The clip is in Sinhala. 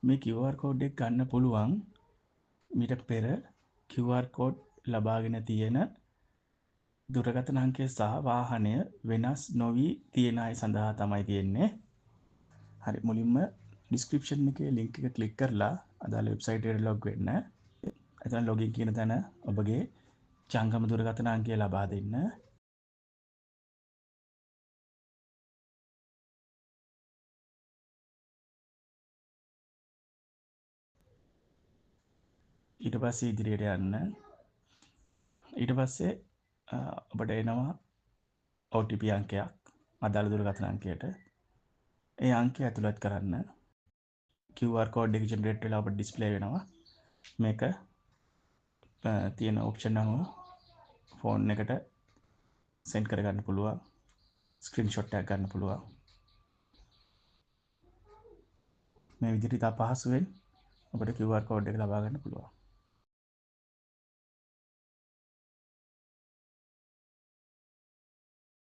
මේ QR code එක ගන්න පුළුවන් මීට පෙර QR code ලබාගෙන තියෙන දුරකථන අංකය සහ වාහනය වෙනස් නොවි තියෙන අය සඳහා තමයි තියෙන්නේ. හරි මුලින්ම ඩිස්ක්‍රිප්ෂන් එකේ ලින්ක් එක ක්ලික් කරලා අදාළ වෙබ්සයිට් එකට ලොග් වෙන්න. එතන ලොගින් කියන තැන ඔබගේ ජංගම දුරකථන අංකය ලබා දෙන්න. ඊට පස්සේ ඉදිරියට යන්න. ඊට පස්සේ ඔබට එනවා OTP අංකයක් අදාළ දුරකථන අංකයට. ඒ අංකය ඇතුළත් කරන්න. QR code එක ජෙනරේට් වෙලා ඔබට ඩිස්ප්ලේ වෙනවා. මේක තියෙන ඔප්ෂන් අනුව ෆෝන් එකට සෙන්ඩ් කරගන්න පුළුවන්. ස්ක්‍රීන්ෂොට් එකක් ගන්න පුළුවන්. මේ විදිහට ඉතා පහසුවෙන් ඔබට QR code එක ලබා ගන්න පුළුවන්.